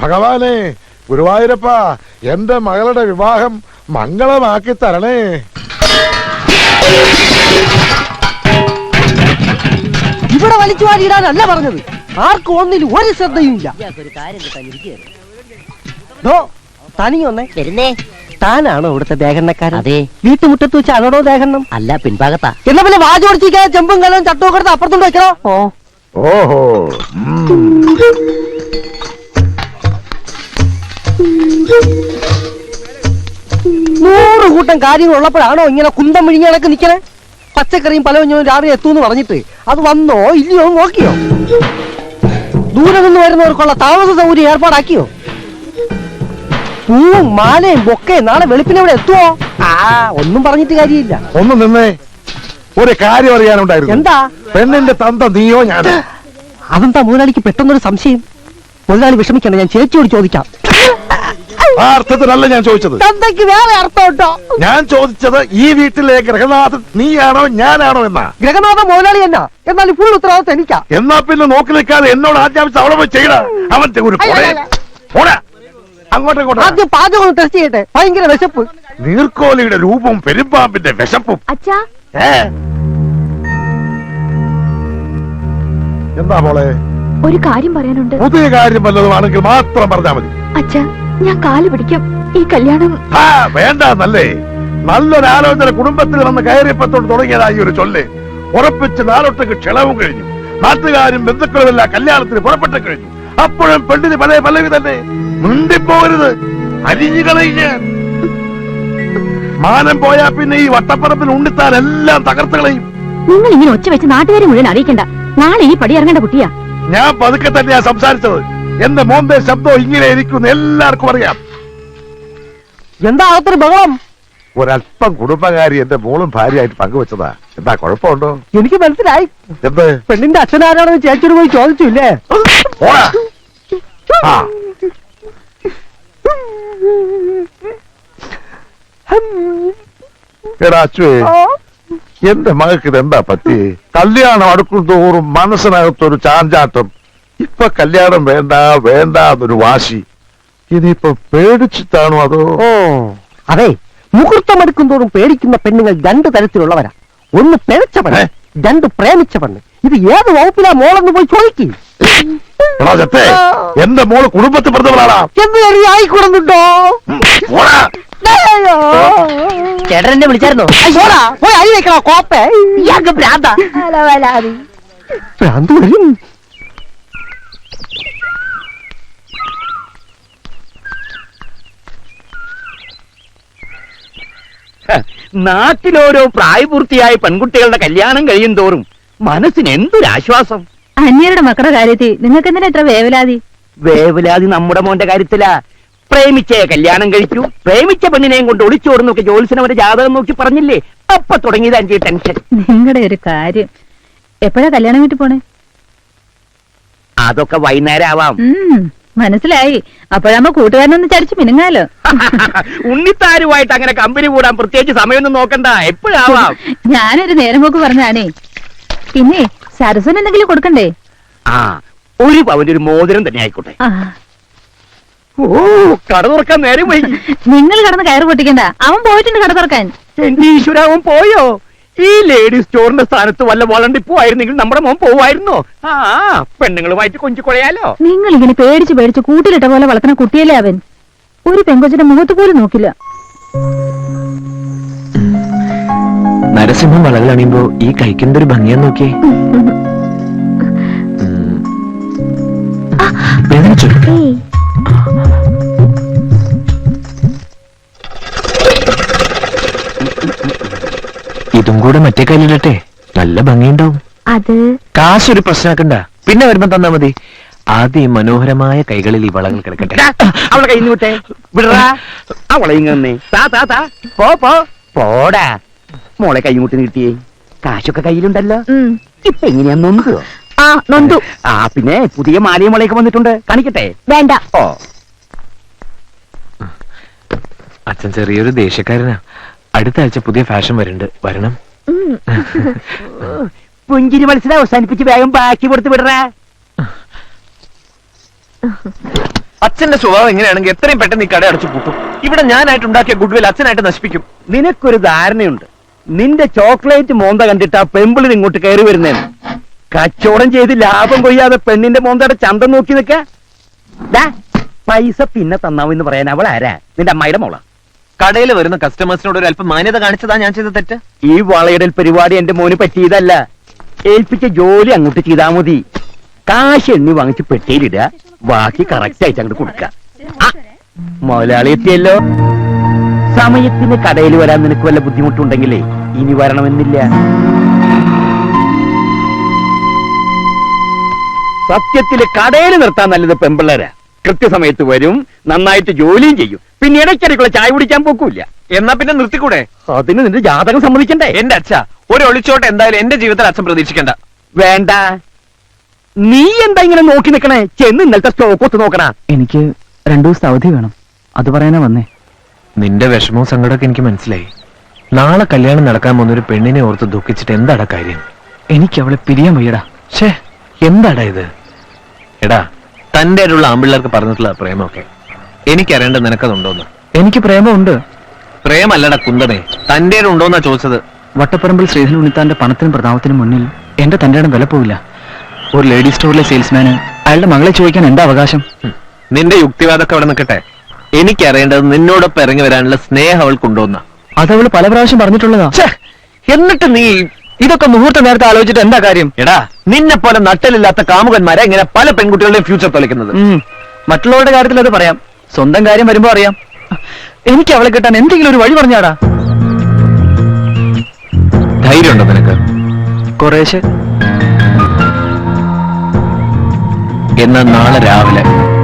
ഭഗവാനെ, ഗുരുവായൂരപ്പ, എന്റെ മകളുടെ വിവാഹം മംഗളമാക്കി തരണേ. ഇവിടെ വലിച്ചു വാരിയിടാനല്ല പറഞ്ഞത്. ആർക്കും ഒന്നിലും ഒരു ശ്രദ്ധയും ഇല്ല. തനിയൊന്നേ വരുന്നേ. താനാണോ ഇവിടുത്തെ ദേഹണ്ണക്കാരൻ? അതെ. വീട്ടുമുറ്റത്ത് വെച്ചാണോ ദേഹണ്ണം? അല്ല, പിൻഭാഗത്താ. എന്നാ പിന്നെ വാചോടിച്ചിരിക്കാതെ ചെമ്പും കലവും ചട്ടവും എടുത്ത് അപ്പുറത്തോട്ട് വെക്കണോ? ഓഹോ. 100 കൂട്ടം കാര്യങ്ങൾ ഉള്ളപ്പോഴാണോ ഇങ്ങനെ കുന്തം വിഴിഞ്ഞ കണക്ക് നിക്കണേ? പച്ചക്കറിയും പലവഞ്ഞവും രാവിലെ എത്തൂന്ന് പറഞ്ഞിട്ട് അത് വന്നോ ഇല്ലയോ നോക്കിയോ? ദൂരെ നിന്ന് വരുന്നവർക്കുള്ള താമസ സൗകര്യം ഏർപ്പാടാക്കിയോ? പൂവും മാലയും ബൊക്കയും നാളെ വെളുപ്പിനെ ഇവിടെ എത്തുവോ? ഒന്നും പറഞ്ഞിട്ട് കാര്യമില്ല. ഒന്ന് നിന്നേ, ഒരു കാര്യം അറിയാനുണ്ടായിരുന്നു. എന്താ? പെണ്ണിന്റെ തന്ത നീയോ ഞാനോ? അതെന്താ മുതലാളിക്ക് പെട്ടെന്നൊരു സംശയം? മുതലാളി വിഷമിക്കണ്ട, ഞാൻ ചേച്ചിയോട് ചോദിക്കാം. ആ അർത്ഥത്തിലല്ല ഞാൻ ചോദിച്ചത്. തന്തയ്ക്ക് വേറെ അർത്ഥം കേട്ടോ. ഞാൻ ചോദിച്ചത് ഈ വീട്ടിലെ ഗൃഹനാഥൻ നീയാണോ ഞാനാണോ എന്നാ. ഗൃഹനാഥൻ മുതലാളി എന്നാ, എന്നാൽ ഫുൾ ഉത്തരവാദിത്തം എനിക്കാ. എന്നാ പിന്നെ നോക്കി നിൽക്കാതെ എന്നോട് ആജ്ഞാപിച്ച് അവിടെ പോയി ചെയ്യണ. അവൻ അങ്ങോട്ടും ആദ്യം പാചകം ടെസ്റ്റ് ചെയ്യട്ടെ. ഭയങ്കര വിശപ്പ്. നീർക്കോലിയുടെ രൂപവും പെരുമ്പാമ്പിന്റെ വിശപ്പും. എന്താ മോളെ? ഒരു കാര്യം പറയാനുണ്ട്. പുതിയ കാര്യം വല്ലതുമാണെങ്കിൽ മാത്രം പറഞ്ഞാൽ മതി. അച്ഛാ, ഞാൻ കാല് പിടിക്കും. ഈ കല്യാണം വേണ്ടല്ലേ. നല്ലൊരാലോചന കുടുംബത്തിൽ വന്ന് കയറിപ്പത്തോട് തുടങ്ങിയതായി ഒരു ചൊല്ല്. ഉറപ്പിച്ച് നാളൊട്ടേക്ക് ക്ഷണവും കഴിഞ്ഞു. നാട്ടുകാരും ബന്ധുക്കളുമെല്ലാം കല്യാണത്തിന് പുറപ്പെട്ടു കഴിഞ്ഞു. അപ്പോഴും പെണ്ണിന് പല പലവി തന്നെ. മുണ്ടിപ്പോകരുത്, അരിഞ്ഞു കളയുക. മാനം പോയാ പിന്നെ ഈ വട്ടപ്പറമ്പിൽ ഉണ്ണിത്താൻ എല്ലാം തകർത്ത് കളയും. നിങ്ങൾ ഇങ്ങനെ ഒച്ച വെച്ച് നാട്ടുകാരെ മുഴുവൻ അറിയിക്കണ്ട. നാളെ ഈ പടി ഇറങ്ങേണ്ട കുട്ടിയാ. ഞാൻ പതുക്കെ തന്നെയാ സംസാരിച്ചത്. എന്റെ മോന്റെ ശബ്ദം ഇങ്ങനെ ഇരിക്കുന്നു എല്ലാവർക്കും അറിയാം. എന്താ അകത്തൊരു ബഹളം? ഒരല്പം കുടുംബകാരി എന്റെ മോളും ഭാര്യയായിട്ട് പങ്കുവെച്ചതാ. എന്താ കുഴപ്പമുണ്ടോ? എനിക്ക് മനസ്സിലായി. എന്ത്? പെണ്ണിന്റെ അച്ഛനാരാണെന്ന് ചേച്ചിയോട് പോയി ചോദിച്ചില്ലേ? എടാ അച്ചുവേ, എന്റെ മകൾക്ക് ഇതെന്താ പറ്റി? കല്യാണം അടുക്കും തോറും മനസ്സിനകത്തൊരു ചാഞ്ചാട്ടം. ഇപ്പൊ കല്യാണം വേണ്ട വേണ്ട എന്നൊരു വാശി. ഇനിയിപ്പൊ പേടിച്ചിട്ടാണോ അതോ? അതെ, മുഹൂർത്തം എടുക്കും തോറും പേടിക്കുന്ന പെണ്ണുങ്ങൾ 2 തരത്തിലുള്ളവരാ. ഒന്ന് പിഴച്ച പെണ്ണ്, 2 പ്രേമിച്ച പെണ്ണ്. ഇത് ഏത് വകുപ്പിലാ മോളെന്ന് പോയി ചോദിക്കും. എന്റെ മോള് കുടുംബത്തിൽ പറഞ്ഞവളാണ് എന്ന് ആയിക്കൂടുന്നുണ്ടോ? ചേട്ടനെ വിളിച്ചായിരുന്നോ? പോയി അരി വെക്കണോ കോപ്പേ? ഭ്രാന്ത് വരും. നാട്ടിലോരോ പ്രായപൂർത്തിയായ പെൺകുട്ടികളുടെ കല്യാണം കഴിയും തോറും മനസ്സിന് എന്തൊരാശ്വാസം. അന്യരുടെ മക്കളുടെ കാര്യത്തിൽ നിങ്ങൾക്ക് എന്തിനാ എത്ര വേവലാതി? വേവലാതി നമ്മുടെ മോന്റെ കാര്യത്തിലാ. പ്രേമിച്ചേ കല്യാണം കഴിച്ചു, പ്രേമിച്ച പെണ്ണിനെയും കൊണ്ട് ഒളിച്ചോടുന്നൊക്കെ ജോത്സ്യനവരെ ജാതകം നോക്കി പറഞ്ഞില്ലേ? അപ്പൊ തുടങ്ങിയത് എനിക്ക് ടെൻഷൻ. നിങ്ങളുടെ ഒരു കാര്യം. എപ്പോഴാ കല്യാണം വീട്ടിൽ പോണേ? അതൊക്കെ വൈകുന്നേരം ആവാം. മനസ്സിലായി. അപ്പോഴാകുമ്പോ കൂട്ടുകാരനൊന്ന് ചടിച്ചു മിനുങ്ങാലോ. ഉണ്ണിത്താരുമായിട്ട് അങ്ങനെ കമ്പനി കൂടാൻ പ്രത്യേകിച്ച് സമയമൊന്നും നോക്കണ്ട, എപ്പോഴാവാം. ഞാനൊരു നേരം പോക്ക് പറഞ്ഞാണേ. പിന്നെ സരസന് എന്തെങ്കിലും കൊടുക്കണ്ടേ? ഒരു പവന്റെ ഒരു മോതിരം തന്നെ ആയിക്കോട്ടെ. കട തുറക്കാൻ നേരം വൈകി. നിങ്ങൾ കടന്ന് കയറ് പൊട്ടിക്കണ്ട, അവൻ പോയിട്ടുണ്ട് കട തുറക്കാൻ. എന്റെ ഈശ്വര, അവൻ പോയോ? ഈ ലേഡീസ് സ്റ്റോറിന്റെ സ്ഥാനത്ത് വല്ല വളണ്ടിപ്പോ ആയിരുന്നെങ്കിൽ നമ്മുടെ മോൻ പോവായിരുന്നോ? പെണ്ണുങ്ങളുമായിട്ട് കൊഞ്ചു കൊഴയാലോ. നിങ്ങൾ ഇങ്ങനെ പേടിച്ച് പേടിച്ച് കൂട്ടിലിട്ട പോലെ വളർത്തുന്ന കുട്ടിയല്ലേ അവൻ. ഒരു പെങ്കൊച്ചിന്റെ മുഖത്ത് പോലും നോക്കില്ല. നരസിംഹം വളകളണിയുമ്പോ ഈ കഴിക്കുന്ന ഒരു ഭംഗിയാന്ന് നോക്കിയേ. ഇതും കൂടെ മറ്റേ കയ്യിലിടട്ടെ, നല്ല ഭംഗിയുണ്ടാവും. അത് കാശൊരു പ്രശ്നമാക്കണ്ട, പിന്നെ വരുമ്പോ തന്നാ മതി. ആദ്യം മനോഹരമായ കൈകളിൽ ഈ വളകൾ കിടക്കട്ടെ. അവളെ കയ്യിൽ നിന്ന് വിട്ടേ, വിടറാ. അവളെ ഇങ്ങനെ പോടാ. മോളെ കൈമുട്ടി നീട്ടിയേ. കാശൊക്കെ കയ്യിലുണ്ടല്ലോ. ഇപ്പൊ എങ്ങനെയാ നൊന്തോ? നൊന്തു. പിന്നെ പുതിയ മാലയും വളയൊക്കെ വന്നിട്ടുണ്ട്, കാണിക്കട്ടെ? വേണ്ട. അച്ഛൻ ചെറിയൊരു ദേഷ്യക്കാരനാ. അടുത്ത ആഴ്ച പുതിയ ഫാഷൻ വരുന്നുണ്ട്, വരണം. പുഞ്ചിരി മത്സരം അവസാനിപ്പിച്ച് വേഗം ബാക്കി കൊടുത്ത് വിടറാ. അച്ഛന്റെ സ്വഭാവം എങ്ങനെയാണെങ്കിൽ എത്രയും പെട്ടെന്ന് ഈ കട അടച്ചു പൂട്ടും. ഇവിടെ ഞാനായിട്ട് ഉണ്ടാക്കിയ ഗുഡ്വിൽ അച്ഛനായിട്ട് നശിപ്പിക്കും. നിനക്കൊരു ധാരണയുണ്ട്, നിന്റെ ചോക്ലേറ്റ് മോന്ത കണ്ടിട്ട് ആ പെമ്പിളിന് ഇങ്ങോട്ട് കയറി വരുന്നേന്ന്. കച്ചവടം ചെയ്ത് ലാഭം കൊയ്യാതെ പെണ്ണിന്റെ മോന്തയുടെ ചന്തം നോക്കി നിൽക്ക. പൈസ പിന്നെ തന്നാവെന്ന് പറയാൻ അവൾ ആരാ? നിന്റെ അമ്മായിയുടെ മോള. കടയിൽ വരുന്ന കസ്റ്റമേഴ്സിനോട് ഒരു അല്പം മാന്യത കാണിച്ചതാ ഞാൻ ചെയ്ത തെറ്റ്. ഈ വളയിടൽ പരിപാടി എന്റെ മോന് പറ്റിയതല്ല. ഏൽപ്പിച്ച ജോലി അങ്ങോട്ട് ചെയ്താ മതി. കാശ് എണ്ണി വാങ്ങിച്ച് പെട്ടിയിലിടുക, ബാക്കി കറക്റ്റ് ആയിട്ട് അങ്ങോട്ട് കൊടുക്ക. മുതലാളി എത്തിയല്ലോ. സമയത്തിന് കടയിൽ വരാൻ നിനക്ക് വല്ല ബുദ്ധിമുട്ടുണ്ടെങ്കിലേ ഇനി വരണമെന്നില്ല. സത്യത്തില് കടയിൽ നിർത്താൻ നല്ലത് പെമ്പിള്ളേരാ. കൃത്യസമയത്ത് വരും, നന്നായിട്ട് ജോലിയും ചെയ്യും, പിന്നെ ഇടയ്ക്കിടയ്ക്കുള്ള ചായ കുടിക്കാൻ പോക്കൂല. എന്നാ പിന്നെ നിർത്തിക്കൂടെ? അതിന് നിന്റെ ജാതകം സമ്മതിക്കണ്ടേ? എന്റെ അച്ഛ ഒരു ഒളിച്ചോട്ട് എന്തായാലും എന്റെ ജീവിതത്തിൽ അച്ഛൻ പ്രതീക്ഷിക്കണ്ട. വേണ്ട. നീ എന്താ ഇങ്ങനെ നോക്കി നിക്കണേ? ചെന്ന് ഇന്നലത്തെ സ്റ്റോക്കൊത്ത് നോക്കണ. എനിക്ക് 2 ദിവസത്തെ അവധി വേണം, അത് പറയാനാ വന്നേ. നിന്റെ വിഷമവും സങ്കടമൊക്കെ എനിക്ക് മനസ്സിലായി. നാളെ കല്യാണം നടക്കാൻ പോകുന്ന ഒരു പെണ്ണിനെ ഓർത്ത് ദുഃഖിച്ചിട്ട് എന്താടാ കാര്യം? എനിക്ക് അവളെ പിരിയാൻ വയ്യടാ. ഷേ, എന്താടാ ഇത്? എടാ, തന്റെ ആയിട്ടുള്ള ആമ്പിള്ളേർക്ക് പറഞ്ഞിട്ടുള്ള പ്രേമമൊക്കെ എനിക്കറിയേണ്ടത് നിനക്കതുണ്ടോന്ന്. എനിക്ക് പ്രേമമുണ്ട്. പ്രേമല്ലടാ കുന്തമേ, തന്റെ ഉണ്ടോന്നാ ചോദിച്ചത്. വട്ടപ്പറമ്പിൽ ശ്രീധരൻ ഉണ്ണിത്താന്റെ പണത്തിനും പ്രതാപത്തിനും മുന്നിൽ എന്റെ തന്റെ ഇടം വില പോവില്ല. ഒരു ലേഡി സ്റ്റോറിലെ സെയിൽസ്മാന് അയാളുടെ മകളെ ചോദിക്കാൻ എന്താ അവകാശം? നിന്റെ യുക്തിവാദമൊക്കെ അവിടെ നിൽക്കട്ടെ. എനിക്കറിയേണ്ടത് നിന്നോടൊപ്പം ഇറങ്ങി വരാനുള്ള സ്നേഹം അവൾക്കുണ്ടോന്ന. അതവള് പല പ്രാവശ്യം പറഞ്ഞിട്ടുള്ളതാ. എന്നിട്ട് നീ ഇതൊക്കെ മുഹൂർത്ത നേരത്തെ ആലോചിച്ചിട്ട് എന്താ കാര്യം? എടാ, നിന്നെ പോലെ നട്ടലില്ലാത്ത കാമുകന്മാരെ ഇങ്ങനെ പല പെൺകുട്ടികളുടെയും ഫ്യൂച്ചർ തൊലക്കുന്നത്. മറ്റുള്ളവരുടെ കാര്യത്തിൽ അത് പറയാം, സ്വന്തം കാര്യം വരുമ്പോ അറിയാം. എനിക്ക് അവളെ കിട്ടാൻ എന്തെങ്കിലും ഒരു വഴി പറഞ്ഞാടാ. ധൈര്യമുണ്ടോ നിനക്ക്? കുറേശ്ശെ. എന്നാ നാളെ രാവിലെ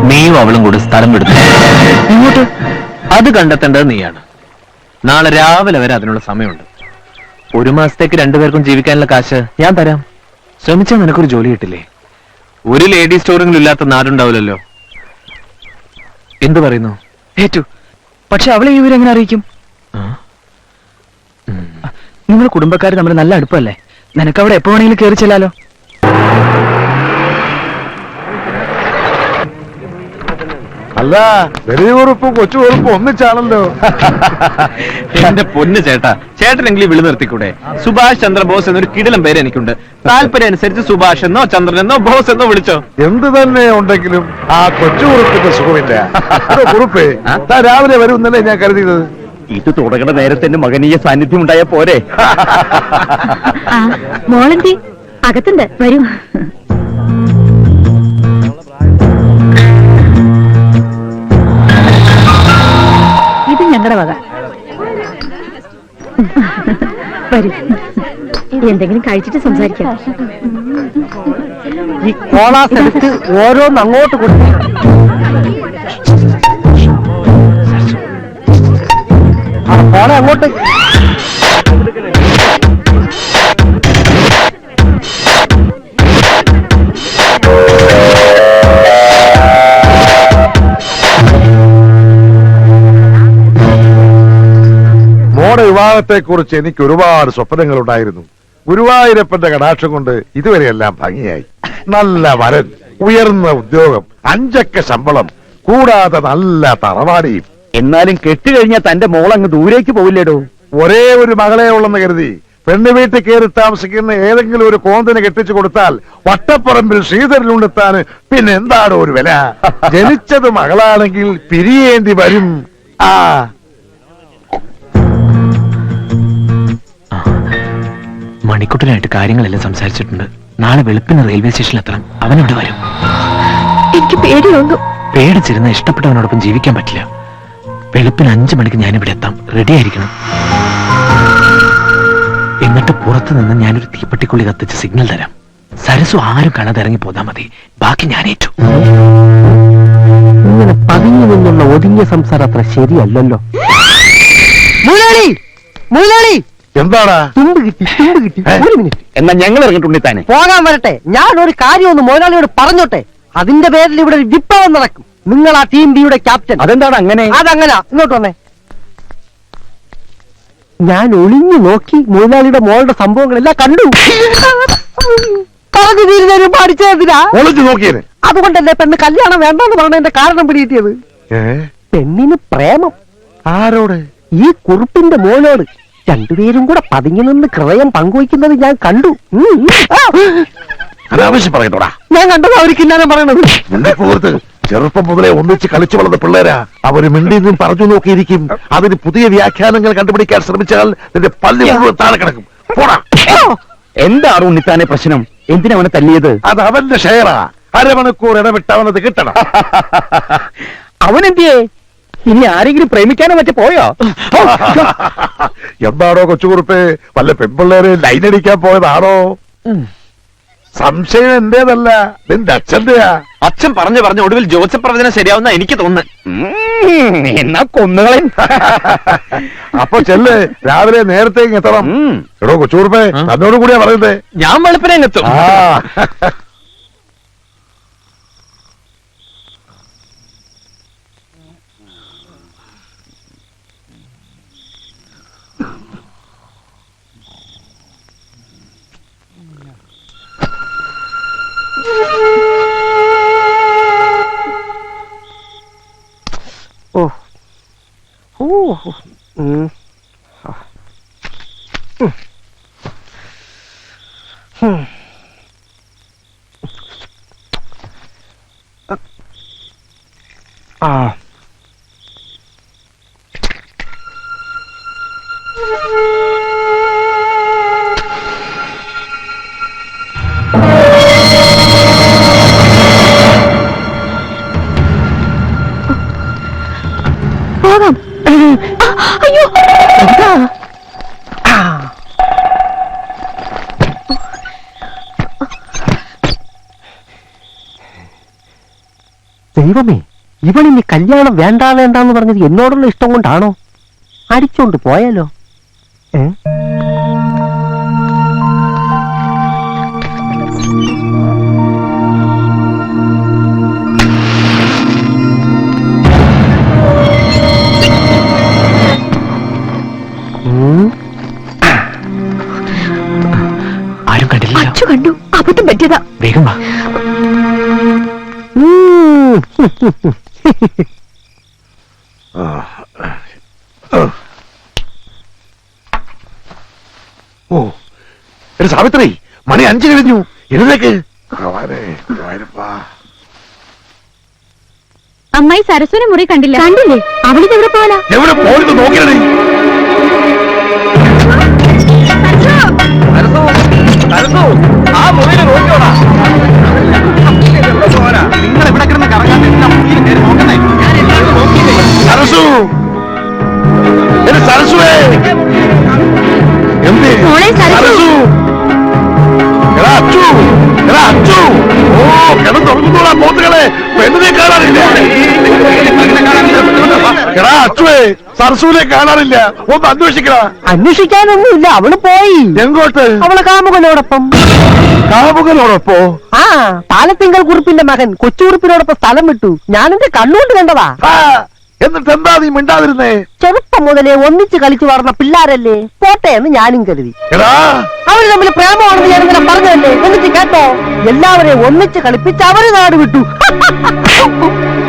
നീയും അവളും കൂടി സ്ഥലം വിടുന്നു. ഇങ്ങോട്ട് അത് കണ്ടെത്തേണ്ടത് നീയാണ്. നാളെ രാവിലെ വരെ അതിനുള്ള സമയമുണ്ട്. 1 മാസത്തേക്ക് 2 പേർക്കും ജീവിക്കാനുള്ള കാശ് ഞാൻ തരാം. ശ്രമിച്ചാൽ നിനക്കൊരു ജോലി കിട്ടില്ലേ? ഒരു ലേഡി സ്റ്റോറിംഗിലും ഇല്ലാത്ത നാടുണ്ടാവില്ലല്ലോ. എന്തു പറയുന്നു? ഏറ്റു. പക്ഷെ അവളെ ഈ വിവരം എങ്ങനെ അറിയിക്കും? നിങ്ങൾ കുടുംബക്കാർ തമ്മിൽ നല്ല അടുപ്പല്ലേ? നിനക്ക് അവിടെ എപ്പോ വേണമെങ്കിലും കയറി ചെല്ലാലോ. അല്ല, വലിയ കുറുപ്പും കൊച്ചു കുറുപ്പും ഒന്നിച്ചാണല്ലോ. എന്റെ പൊന്ന് ചേട്ടാ, ചേട്ടനെങ്കിലും വിളി നിർത്തിക്കൂടെ? സുഭാഷ് ചന്ദ്രബോസ് എന്നൊരു കിടിലം പേര് എനിക്കുണ്ട്. താല്പര്യം അനുസരിച്ച് സുഭാഷ് എന്നോ ചന്ദ്രൻ എന്നോ ബോസ് എന്നോ വിളിച്ചോ. എന്ത് തന്നെ ഉണ്ടെങ്കിലും ആ കൊച്ചു കുറുപ്പിന്റെ സുഖമില്ല. കുറുപ്പേ, താൻ രാവിലെ വരുമെന്നല്ലേ ഞാൻ കരുതിയത്. ഇത് തുടങ്ങുന്ന നേരത്തെ മകനീയ സാന്നിധ്യം ഉണ്ടായ പോരെ? മോളെന്തി അകത്തുണ്ട്, വരൂ. ഇത് ഞങ്ങളുടെ വക. വരൂ, എന്തെങ്കിലും കഴിച്ചിട്ട് സംസാരിക്കാം. ഈ കോളാസ് എടുത്ത് ഓരോന്ന് അങ്ങോട്ട് കൊടുത്തു. കോള അങ്ങോട്ട്. മോടെ വിവാഹത്തെക്കുറിച്ച് എനിക്ക് ഒരുപാട് സ്വപ്നങ്ങൾ ഉണ്ടായിരുന്നു. ഗുരുവായൂരപ്പന്റെ കടാക്ഷം കൊണ്ട് ഇതുവരെയെല്ലാം ഭംഗിയായി. നല്ല വരൻ, ഉയർന്ന ഉദ്യോഗം, 5 അക്ക ശമ്പളം, കൂടാതെ നല്ല തറവാടിയും. എന്നാലും കെട്ടുകഴിഞ്ഞാൽ തന്റെ മോൾ അങ്ങ് ദൂരേക്ക് പോവില്ലേടോ? ഒരേ ഒരു മകളെ ഉള്ളെന്ന് കരുതി പെണ്ണ് വീട്ടിൽ കയറി താമസിക്കുന്ന ഏതെങ്കിലും ഒരു കോന്തിന് കെട്ടിച്ചു കൊടുത്താൽ വട്ടപ്പറമ്പിൽ ശ്രീധരനുണ്ടെത്താന് പിന്നെ എന്താണ് ഒരു വില? ജനിച്ചത് മകളാണെങ്കിൽ പിരിയേണ്ടി വരും. ആ മണിക്കുട്ടനായിട്ട് കാര്യങ്ങളെല്ലാം സംസാരിച്ചിട്ടുണ്ട്. നാളെ വെളുപ്പിന് റെയിൽവേ സ്റ്റേഷനിൽ എത്തണം. അവനവിടെ വരും. എനിക്ക് പേടിയുണ്ട്. പേടിച്ചിരുന്ന ഇഷ്ടപ്പെട്ടവനോടൊപ്പം ജീവിക്കാൻ പറ്റില്ല. വെളുപ്പിന് 5 മണിക്ക് ഞാനിവിടെ എത്താം. റെഡി ആയിരിക്കണം. എന്നിട്ട് പുറത്തു നിന്ന് ഞാനൊരു തീപ്പെട്ടിക്കുള്ളി കത്തിച്ച് സിഗ്നൽ തരാം. സരസു ആരും കാണാതെ ഇറങ്ങി പോതാ മതി. ബാക്കി ഞാൻ ഏറ്റു. ഇങ്ങനെ പതിഞ്ഞു നിന്നുള്ള ഒതുങ്ങിയ സംസാരം അത്ര ശരിയല്ലല്ലോ. മുതലാളി, മുതലാളി, എന്താടാ? തുമ്പ് കിട്ടി, തുമ്പ് കിട്ടി. ഒരു മിനിറ്റ്. എന്നാ ഞങ്ങൾ ഇറങ്ങിയിട്ടുണ്ടി താനെ പോകാൻ വരട്ടെ. ഞാൻ ഒരു കാര്യം ഒന്ന് മുതലാളിയോട് പറഞ്ഞോട്ടെ. അതിന്റെ പേരിൽ ഇവിടെ ഒരു വിപ്ലവം നടക്കും. നിങ്ങൾ ആ ടീം ബിയുടെ ക്യാപ്റ്റൻ. അതെന്താണ് അങ്ങനെ? അതങ്ങനെ ഇങ്ങോട്ട് വന്നേ. ഞാൻ ഒളിഞ്ഞു നോക്കി മുതലാളിയുടെ മോളുടെ സംഭവങ്ങളെല്ലാം കണ്ടു. പറഞ്ഞു തീരുന്നതിന് പഠിച്ചതിനാ ഒളിച്ചു നോക്കിയേനെ. അതുകൊണ്ടല്ലേ പെണ്ണ് കല്യാണം വേണ്ടെന്ന് പറഞ്ഞതിന്റെ കാരണം പിടികിട്ടിയത്. പെണ്ണിന് പ്രേമം. ആരോട്? ഈ കുറുപ്പിന്റെ മോനോട്. രണ്ടുപേരും കൂടെ പതുങ്ങി നിന്ന് ഹൃദയം പങ്കുവയ്ക്കുന്നത് ഞാൻ കണ്ടു. അനാവശ്യം പറയത്തോടാ. ഞാൻ കണ്ടത് അവർക്കില്ലാതെ പറയണത്. മുന്നേപ്പോർത്ത് ചെറുപ്പം മുതലേ ഒന്നിച്ച് കളിച്ചു വളർന്ന പിള്ളേരാ. അവര് മിണ്ടിന്നും പറഞ്ഞു നോക്കിയിരിക്കും. അതിന് പുതിയ വ്യാഖ്യാനങ്ങൾ കണ്ടുപിടിക്കാൻ ശ്രമിച്ചാൽ നിന്റെ പല്ല് മുഴുവൻ താഴെ കിടക്കും. പോടാ. എന്താണ് ഉണ്ണിത്താനെ പ്രശ്നം? എന്തിനാ അവനെ തല്ലിയത്? അത് അവന്റെ ഷെയറാ. അരമണിക്കൂർ ഇടവിട്ട് അവനത് കിട്ടണം. അവനെന്തിയേ? ഇനി ആരെങ്കിലും പ്രേമിക്കാനോ മറ്റേ പോയോ? എന്താണോ കൊച്ചുകുറുപ്പേ, വല്ല പെൺപിള്ളേരെ ലൈനടിക്കാൻ പോയതാണോ? സംശയം എന്റേതല്ല, നിന്റെ അച്ഛന്റെയാ. അച്ഛൻ പറഞ്ഞു ഒടുവിൽ ജോസഫ് പ്രവചനം ശരിയാവുന്ന എനിക്ക് തോന്നുന്നു. എന്നാ കൊന്നുകളെ. അപ്പൊ ചെല്ല്, രാവിലെ നേരത്തെ എത്തണം. എടോ കൊച്ചുകുറുപ്പേ, തന്നോട് കൂടിയാ പറയുന്നേ. ഞാൻ വെളുപ്പിനെ എത്തും. അയ്യോ ദൈവമേ, ഇവളിനി കല്യാണം വേണ്ടാന്ന് പറഞ്ഞത് എന്നോടുള്ള ഇഷ്ടം കൊണ്ടാണോ? അടിച്ചോണ്ട് പോയാലോ? ആരും കണ്ടില്ല. അച്ചു കണ്ടു. അബദ്ധം പറ്റിയതാ. വേഗം വാ. ഓ, സാവിത്രി, മണി 5 കഴിഞ്ഞു. എഴുന്നേക്ക്. അമ്മായി സരസ്വനെ മുറി കണ്ടില്ലേ? അവളിത് എവിടെ പോവാനാ? എവിടെ പോയിട്ട് നോക്കിയത്? ആ മുറിയിൽ നോക്കിയോടാ. നിങ്ങൾ ഇവിടെ കിടന്ന് കറങ്ങാൻ നോക്കണേ. സരസു, സരസുവേ, എന്ത് സരസു? എടാ അച്ചു, എടാ അച്ചു. ഓ, കിടന്നുറങ്ങുന്നോളാ പോത്തുകളെ. പെണ്ണിനെ കാണാനില്ല. എടാ അച്ചുവേ, സരസുവിനെ കാണാനില്ല. ഒന്ന് അന്വേഷിക്കടാ. അന്വേഷിക്കാനൊന്നുമില്ല, അവള് പോയി. എങ്ങോട്ട്? അവളെ കാമുകനോടൊപ്പം. കാമുകനോടൊപ്പോ? ആ, പാലത്തിങ്കൽ കുറുപ്പിന്റെ മകൻ കൊച്ചുകുറുപ്പിനോടൊപ്പം സ്ഥലം വിട്ടു. ഞാനെന്റെ കണ്ണുകൊണ്ട് കണ്ടതാ. എന്നിട്ട് എന്താ നീ മിണ്ടാതിരുന്നേ? ചെറുപ്പം മുതലേ ഒന്നിച്ച് കളിച്ചു വളർന്ന പിള്ളാരല്ലേ, പോട്ടെ എന്ന് ഞാനും കരുതി. എടാ, അവര് തമ്മിൽ പ്രേമമാണെന്ന് ഞാൻ ഇങ്ങനെ പറഞ്ഞതല്ലേ, എന്നിട്ട് കേട്ടോ, എല്ലാവരെയും ഒന്നിച്ച് കളിപ്പിച്ച് അവര് നാട് വിട്ടു.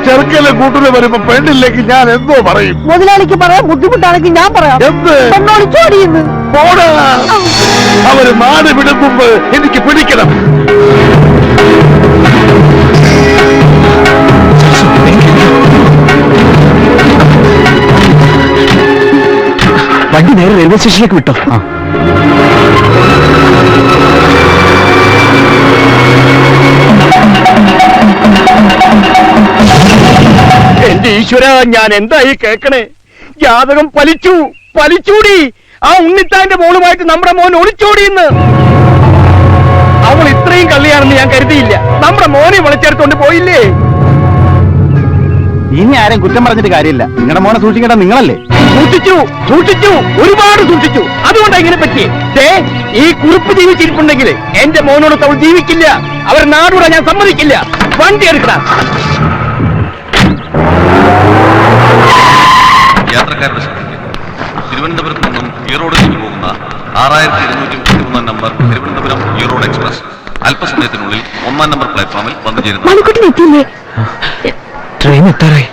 ചെറുക്കലെ കൂട്ടിന് വരുമ്പോ പെണ്ണില്ലെങ്കിൽ ഞാൻ എന്തോ പറയും? മുതലാളിക്ക് പറയാൻ ബുദ്ധിമുട്ടാണെങ്കിൽ ഞാൻ പറയാം. എന്ത്? പെണ്ണോടിച്ചോടിയെന്ന്. അവര് നാട് വിടും മുമ്പ് എനിക്ക് പിടിക്കണം. വണ്ടി നേരെ റെയിൽവേ സ്റ്റേഷനിലേക്ക് വിട്ടോ. എന്റെ ഈശ്വര, ഞാൻ എന്തായി കേക്കണേ? ജാതകം പലിച്ചൂടി. ആ ഉണ്ണിത്താന്റെ മോളുമായിട്ട് നമ്മുടെ മോൻ ഒളിച്ചോടിയെന്ന്. അവൾ ഇത്രയും കള്ളിയാണെന്ന് ഞാൻ കരുതിയില്ല. നമ്മുടെ മോനെ വിളിച്ചെടുത്തോണ്ട് പോയില്ലേ? ഇനി ആരും കുറ്റം പറഞ്ഞിട്ട് കാര്യമില്ല. നിങ്ങളുടെ മോനെ സൂക്ഷിക്കേണ്ട നിങ്ങളല്ലേ? സൂക്ഷിച്ചു, ഒരുപാട് സൂക്ഷിച്ചു. അതുകൊണ്ടാ ഇങ്ങനെ പറ്റി. ഈ കുറിപ്പ് ജീവിച്ചിരിപ്പുണ്ടെങ്കിൽ എന്റെ മോനോട് അവൾ ജീവിക്കില്ല. അവർ നാടൂടെ ഞാൻ സമ്മതിക്കില്ല. വണ്ടി എടുക്കണം. യാത്രക്കാരുടെ ശ്രദ്ധയ്ക്ക് തിരുവനന്തപുരത്ത് നിന്നും ഈറോഡിലേക്ക് പോകുന്ന 6231 നമ്പർ തിരുവനന്തപുരം ഈറോഡ് എക്സ്പ്രസ് അല്പസമയത്തിനുള്ളിൽ 1 നമ്പർ പ്ലാറ്റ്ഫോമിൽ വന്നു ചേരുന്നു. മണിക്കുട്ടി എത്തിയില്ലേ? ട്രെയിൻ എത്താറായി.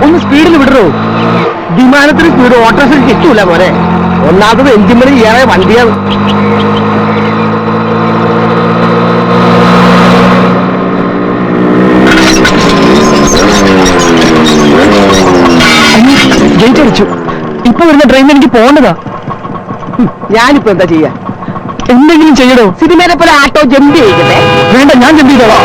ഒന്ന് സ്പീഡിൽ വിടറോ. വിമാനത്തിന് സ്പീഡ് ഓട്ടോസിൽ കിട്ടൂല മോനെ. ഒന്നാമത് എഞ്ചിൻ ഏറെ വണ്ടിയാണ്. ഗേറ്റ് അടിച്ചു. ഇപ്പൊ വരുന്ന ട്രെയിൻ എനിക്ക് പോകേണ്ടതാ. ഞാനിപ്പോ എന്താ ചെയ്യാ? എന്തെങ്കിലും ചെയ്യടോ. സിനിമയിലെ പോലെ ആട്ടോ ജമ്പ് ചെയ്യട്ടെ? വേണ്ട, ഞാൻ ജമ്പ് ചെയ്തോളാം.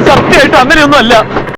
സത്യമായിട്ട് അങ്ങനെയൊന്നും അല്ല.